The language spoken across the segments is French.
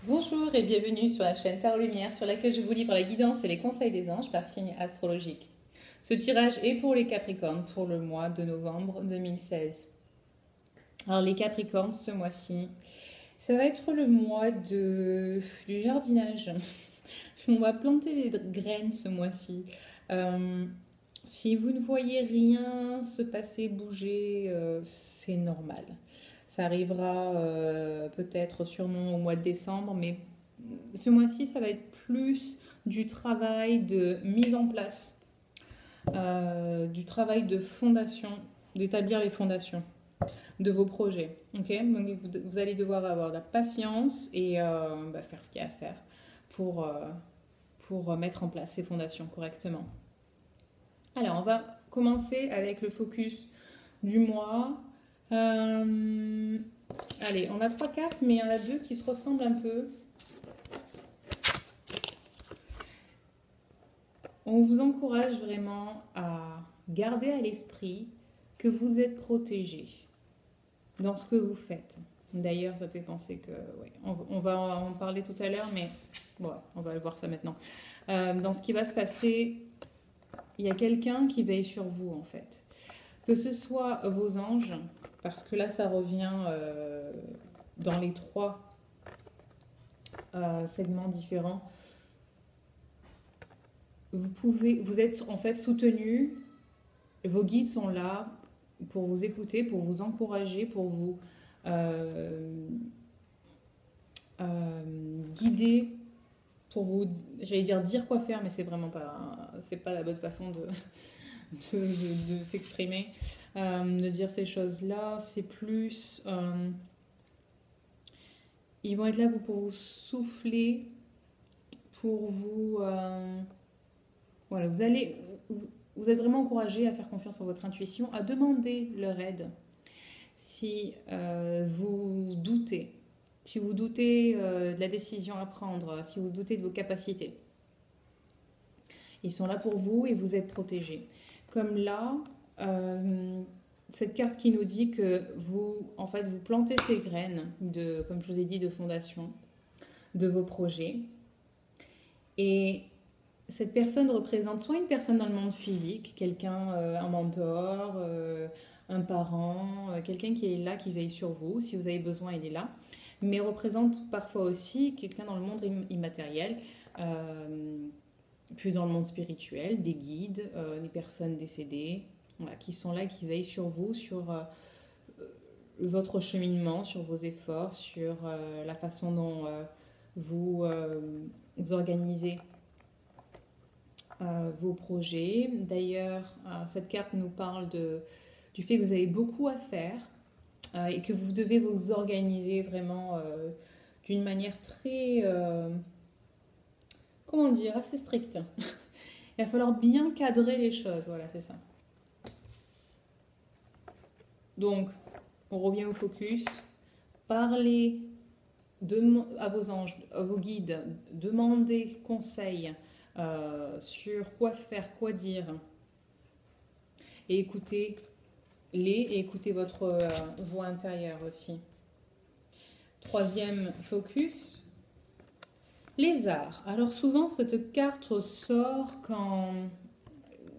Bonjour et bienvenue sur la chaîne Tarot Lumière sur laquelle je vous livre la guidance et les conseils des anges par signe astrologique. Ce tirage est pour les Capricornes pour le mois de novembre 2016. Alors les Capricornes, ce mois-ci, ça va être le mois du jardinage. On va planter des graines ce mois-ci. Euh, Si vous ne voyez rien se passer, bouger, c'est normal. Ça arrivera peut-être sûrement au mois de décembre, mais ce mois-ci, ça va être plus du travail de mise en place, du travail de fondation, d'établir les fondations de vos projets. Ok, donc vous allez devoir avoir de la patience et faire ce qu'il y a à faire pour, euh, pour mettre en place ces fondations correctement. Alors, on va commencer avec le focus du mois. Euh, Allez, on a trois cartes, mais il y en a deux qui se ressemblent un peu. On vous encourage vraiment à garder à l'esprit que vous êtes protégé dans ce que vous faites. D'ailleurs, ça fait penser que, ouais, on va en parler tout à l'heure, mais bon, on va voir ça maintenant. Dans ce qui va se passer, il y a quelqu'un qui veille sur vous en fait. Que ce soit vos anges, parce que là ça revient dans les trois segments différents. Vous êtes en fait soutenu, vos guides sont là pour vous écouter, pour vous encourager, pour vous euh, guider, pour vous, j'allais dire quoi faire, mais c'est pas la bonne façon de s'exprimer, de dire ces choses-là. C'est plus, ils vont être là pour vous souffler, pour vous, voilà, vous êtes vraiment encouragé à faire confiance en votre intuition, à demander leur aide si vous doutez. Si vous doutez de la décision à prendre, si vous doutez de vos capacités, ils sont là pour vous et vous êtes protégé. Comme là, euh, cette carte qui nous dit que vous, en fait, vous plantez ces graines de, comme je vous ai dit, de fondation de vos projets. Et cette personne représente soit une personne dans le monde physique, quelqu'un, un mentor, un parent, quelqu'un qui est là, qui veille sur vous. Si vous avez besoin, il est là. Mais représente parfois aussi quelqu'un dans le monde immatériel, euh, plus dans le monde spirituel, des guides, des personnes décédées, voilà, qui sont là, qui veillent sur vous, sur votre cheminement, sur vos efforts, sur la façon dont vous vous organisez vos projets. D'ailleurs, cette carte nous parle du fait que vous avez beaucoup à faire et que vous devez vous organiser vraiment d'une manière très, comment dire, assez stricte. Il va falloir bien cadrer les choses, voilà, c'est ça. Donc, on revient au focus. Parlez à vos anges, à vos guides, demandez conseil sur quoi faire, quoi dire, et écoutez et écoutez votre voix intérieure aussi. Troisième focus, les arts. Alors souvent cette carte sort quand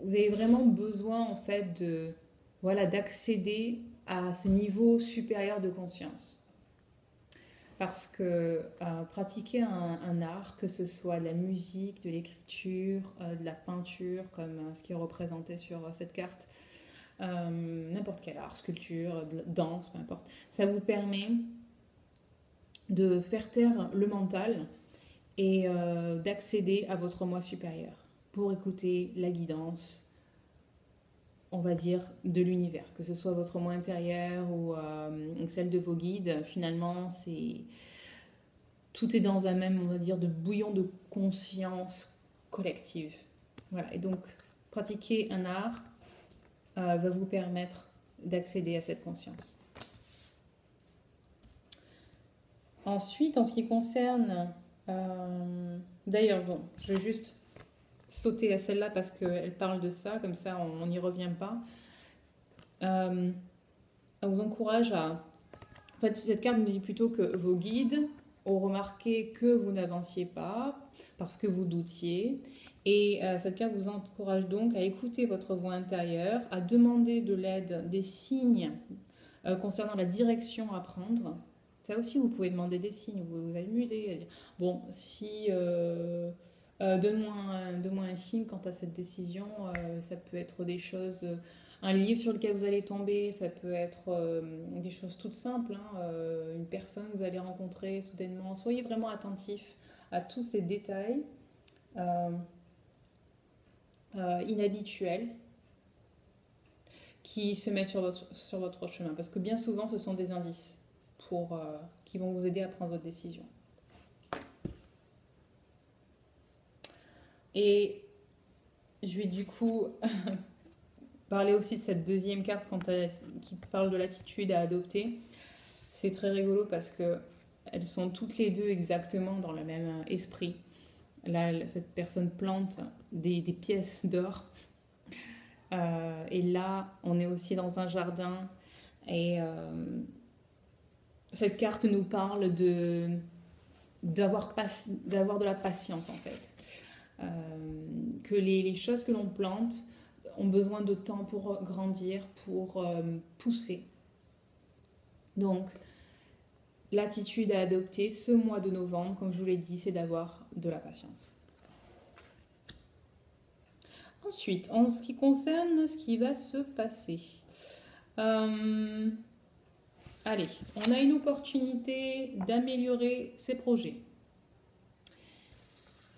vous avez vraiment besoin en fait de voilà d'accéder à ce niveau supérieur de conscience. Parce que pratiquer un art, que ce soit de la musique, de l'écriture, de la peinture, comme ce qui est représenté sur cette carte, n'importe quel art, sculpture, danse, peu importe, ça vous permet de faire taire le mental et d'accéder à votre moi supérieur pour écouter la guidance, on va dire, de l'univers, que ce soit votre moi intérieur ou celle de vos guides. Finalement, tout est dans un même, on va dire, de bouillon de conscience collective. Voilà, et donc pratiquer un art va vous permettre d'accéder à cette conscience. Ensuite, en ce qui concerne... d'ailleurs, bon, je vais juste sauter à celle-là parce qu'elle parle de ça, comme ça on n'y revient pas. Elle vous encourage à... En fait, cette carte nous dit plutôt que vos guides ont remarqué que vous n'avanciez pas parce que vous doutiez. Et cette carte vous encourage donc à écouter votre voix intérieure, à demander de l'aide, des signes concernant la direction à prendre. Ça aussi, vous pouvez demander des signes, vous vous amusez à dire, bon, si donne-moi un signe quant à cette décision, ça peut être des choses, un livre sur lequel vous allez tomber, ça peut être des choses toutes simples, hein, une personne que vous allez rencontrer soudainement. Soyez vraiment attentif à tous ces détails euh, inhabituels qui se mettent sur votre chemin. Parce que bien souvent, ce sont des indices qui vont vous aider à prendre votre décision. Et je vais du coup parler aussi de cette deuxième carte qui parle de l'attitude à adopter. C'est très rigolo parce que elles sont toutes les deux exactement dans le même esprit. Là, cette personne plante des pièces d'or. Et là, on est aussi dans un jardin. Et cette carte nous parle d'avoir de la patience en fait. Que les choses que l'on plante ont besoin de temps pour grandir, pour pousser. Donc, l'attitude à adopter ce mois de novembre, comme je vous l'ai dit, c'est d'avoir de la patience. Ensuite, en ce qui concerne ce qui va se passer, allez, on a une opportunité d'améliorer ses projets.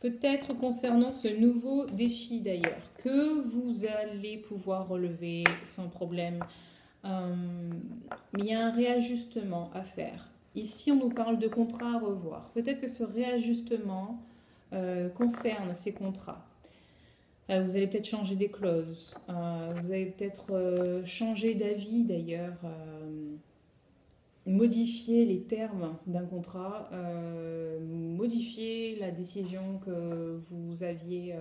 Peut-être concernant ce nouveau défi d'ailleurs, que vous allez pouvoir relever sans problème. Mais il y a un réajustement à faire. Ici, on nous parle de contrats à revoir. Peut-être que ce réajustement concerne ces contrats. Vous allez peut-être changer des clauses. Vous allez peut-être changer d'avis d'ailleurs. Modifier les termes d'un contrat, modifier la décision que vous aviez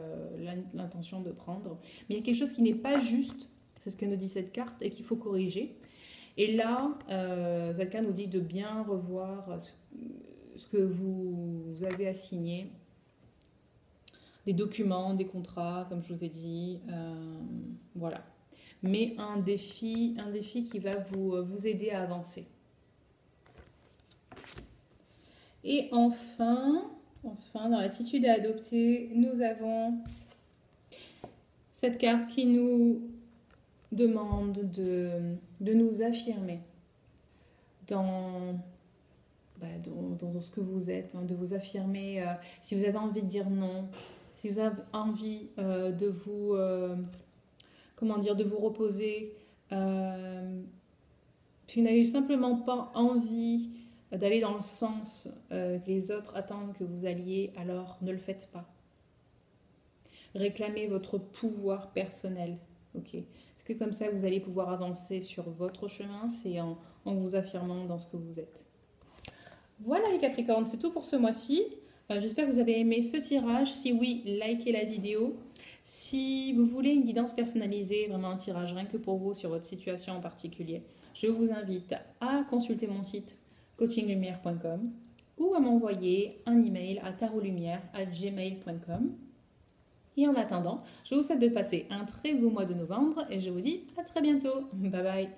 l'intention de prendre. Mais il y a quelque chose qui n'est pas juste, c'est ce que nous dit cette carte, et qu'il faut corriger. Et là, cette carte nous dit de bien revoir ce que vous avez à signer, des documents, des contrats, comme je vous ai dit, voilà. Mais un défi qui va vous aider à avancer. Et enfin, dans l'attitude à adopter, nous avons cette carte qui nous demande de nous affirmer dans ce que vous êtes, hein, de vous affirmer si vous avez envie de dire non, si vous avez envie de vous reposer, si vous n'avez simplement pas envie d'aller dans le sens que les autres attendent que vous alliez, alors ne le faites pas. Réclamez votre pouvoir personnel. Ok. Est-ce que comme ça vous allez pouvoir avancer sur votre chemin? C'est en vous affirmant dans ce que vous êtes. Voilà les Capricornes, c'est tout pour ce mois-ci. J'espère que vous avez aimé ce tirage. Si oui, likez la vidéo. Si vous voulez une guidance personnalisée, vraiment un tirage rien que pour vous sur votre situation en particulier, je vous invite à consulter mon site coachinglumière.com ou à m'envoyer un email à tarotlumière@gmail.com. Et en attendant, je vous souhaite de passer un très beau mois de novembre et je vous dis à très bientôt. Bye bye.